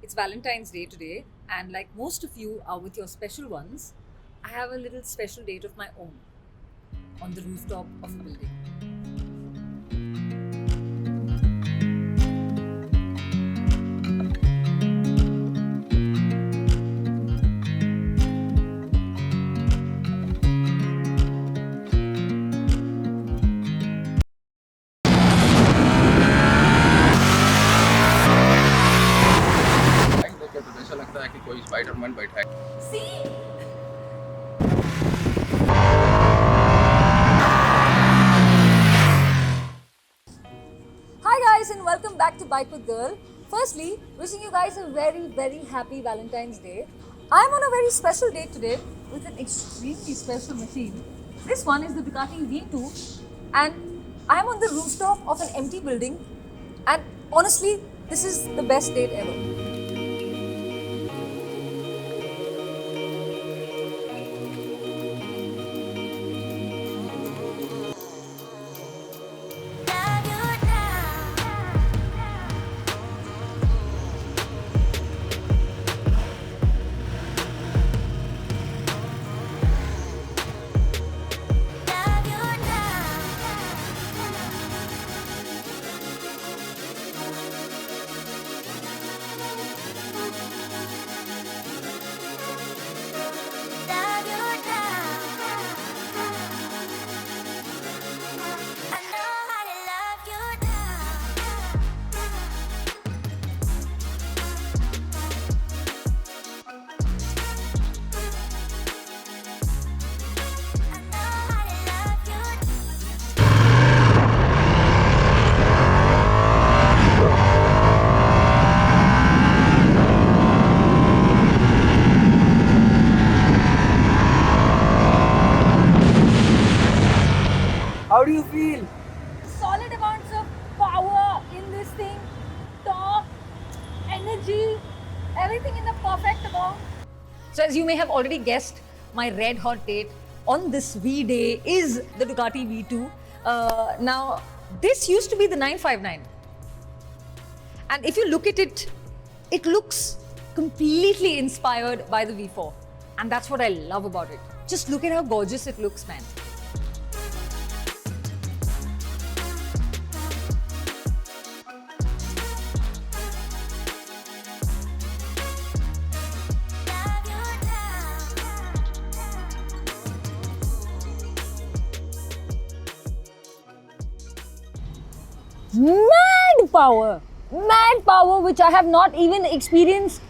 It's Valentine's Day today, and like most of you are with your special ones, I have a little special date of my own on the rooftop of a building. देखे तो ऐसा लगता है कि कोई Spiderman बैठा है। See? Hi guys and welcome back to Bike with Girl. Firstly, wishing you guys a very happy Valentine's Day. I'm on a very special day today with an extremely special machine. This one is the Ducati V2 and I'm on the rooftop of an empty building and honestly, this is the best date ever. How do you feel? Solid amounts of power in this thing, torque, energy, everything in the perfect amount. So as you may have already guessed, my red hot date on this V day is the Ducati V2. Now, this used to be the 959. And if you look at it, it looks completely inspired by the V4. And that's what I love about it. Just look at how gorgeous it looks, man. Mad power which I have not even experienced,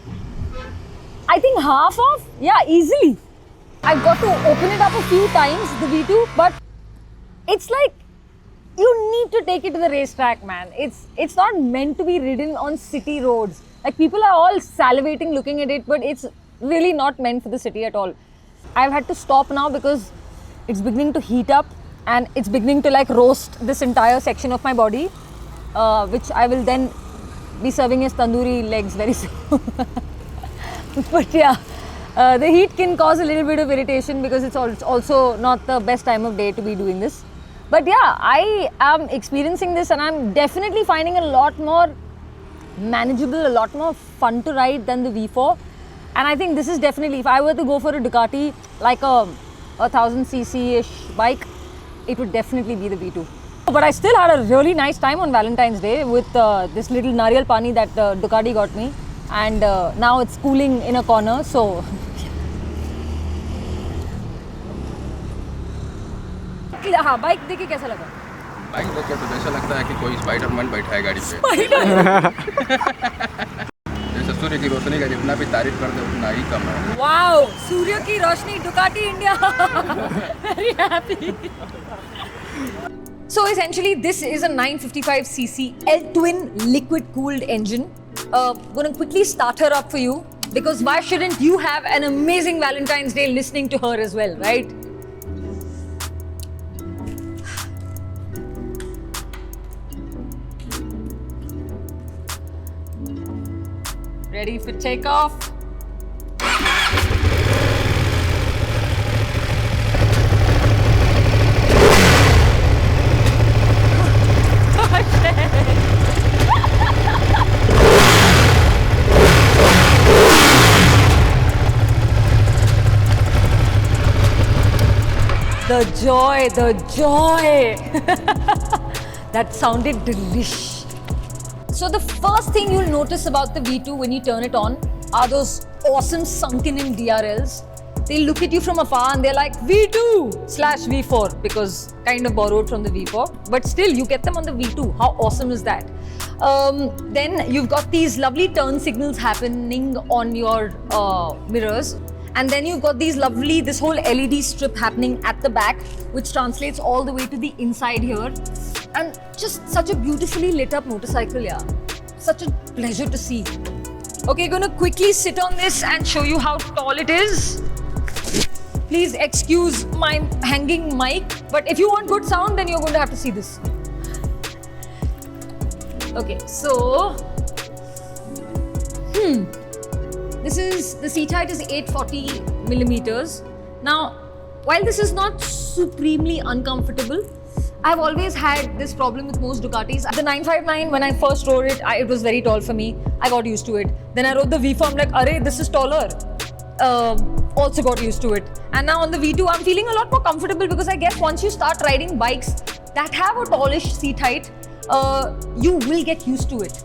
I think half of, yeah, easily. I've got to open it up a few times, the V2, but it's like you need to take it to the racetrack, man. It's not meant to be ridden on city roads. Like people are all salivating looking at it, but it's really not meant for the city at all. I've had to stop now because it's beginning to heat up and it's beginning to like roast this entire section of my body, which I will then be serving as tandoori legs very soon. But yeah, the heat can cause a little bit of irritation because it's also not the best time of day to be doing this. But yeah, I am experiencing this and I'm definitely finding a lot more manageable, a lot more fun to ride than the V4. And I think this is definitely, if I were to go for a Ducati, like a 1000cc-ish bike, it would definitely be the V2. But I still had a really nice time on Valentine's Day with this little nariyal pani that Ducati got me. And now it's cooling in a corner, so... हाँ, bike देखिए कैसा लगा? Bike देखे तो ऐसा लगता है कि कोई स्पाइडरमैन बैठा है गाड़ी पे। जैसे सूर्य की रोशनी का जितना भी तारीफ कर दे उतना ही कम है। वाओ, सूर्य की रोशनी, Ducati India. Very happy. So essentially, this is a 955cc L-twin liquid-cooled engine. Gonna quickly start her up for you because why shouldn't you have an amazing Valentine's Day listening to her as well, right? Ready for takeoff? The joy, the joy. That sounded delish. So the first thing you'll notice about the V2 when you turn it on are those awesome sunken in DRLs. They look at you from afar and they're like V2/V4 because kind of borrowed from the V4. But still, you get them on the V2. How awesome is that? Then you've got these lovely turn signals happening on your mirrors. And then you've got this whole LED strip happening at the back, which translates all the way to the inside here. And just such a beautifully lit up motorcycle, yeah. Such a pleasure to see. Okay, gonna quickly sit on this and show you how tall it is. Please excuse my hanging mic, but if you want good sound, then you're going to have to see this. Okay, so the seat height is 840 millimeters. Now, while this is not supremely uncomfortable, I've always had this problem with most Ducatis. The 959, when I first rode it, it was very tall for me. I got used to it. Then I rode the V4, I'm like, array, this is taller. Also got used to it. And now on the V2, I'm feeling a lot more comfortable because I guess once you start riding bikes that have a tallish seat height, you will get used to it.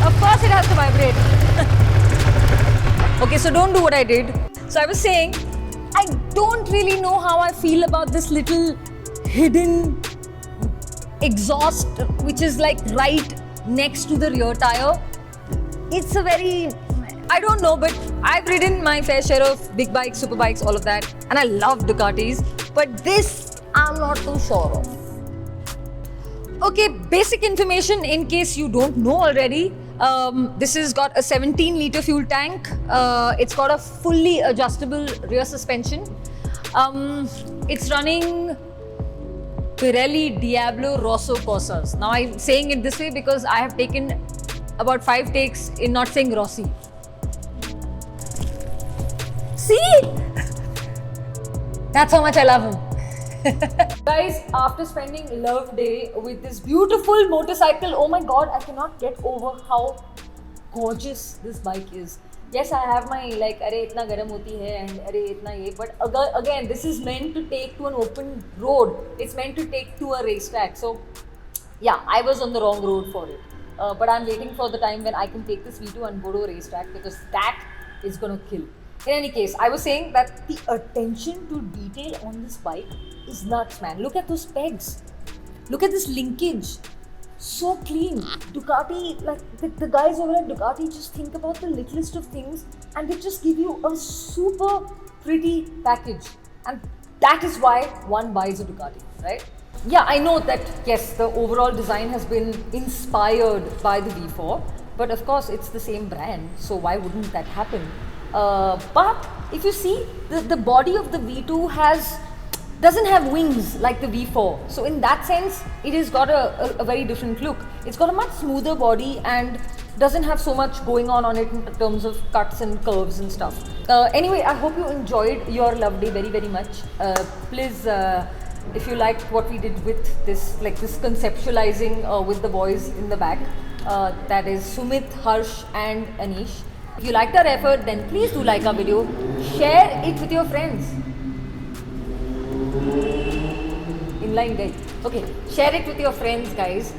Of course it has to vibrate. Okay, so don't do what I did. So I was saying, I don't really know how I feel about this little hidden exhaust which is like right next to the rear tire. It's a very, I don't know, but I've ridden my fair share of big bikes, super bikes, all of that, and I love Ducatis, but this I'm not too sure of. Okay, basic information in case you don't know already. This has got a 17-liter fuel tank. It's got a fully adjustable rear suspension. It's running Pirelli Diablo Rosso Corsas. Now I'm saying it this way because I have taken about 5 takes in not saying Rossi. See? That's how much I love him. Guys, after spending love day with this beautiful motorcycle, oh my god, I cannot get over how gorgeous this bike is. Yes, I have my like, arey itna garam hoti hai and arey itna ye, but again, this is meant to take to an open road. It's meant to take to a racetrack. So yeah, I was on the wrong road for it. But I'm waiting for the time when I can take this V2 and go to a racetrack because that is gonna kill. In any case, I was saying that the attention to detail on this bike is nuts, man. Look at those pegs. Look at this linkage. So clean. Ducati, like the guys over at Ducati just think about the littlest of things and they just give you a super pretty package. And that is why one buys a Ducati, right? Yeah, I know that, yes, the overall design has been inspired by the V4, but of course it's the same brand, so why wouldn't that happen? But if you see, the body of the V2 doesn't have wings like the V4. So in that sense, it has got a very different look. It's got a much smoother body and doesn't have so much going on it in terms of cuts and curves and stuff. Anyway, I hope you enjoyed your love day very, very much. Please, if you liked what we did with this, like this conceptualizing with the boys in the back, that is Sumit, Harsh and Anish. If you liked our effort, then please do like our video, share it with your friends. Inline guys. Okay, share it with your friends, guys.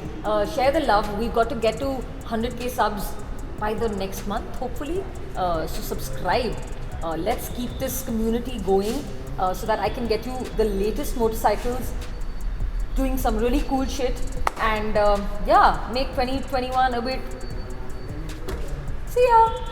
Share the love. We've got to get to 100k subs by the next month, hopefully. So subscribe. Let's keep this community going so that I can get you the latest motorcycles, doing some really cool shit, and yeah, make 2021 a bit. See ya.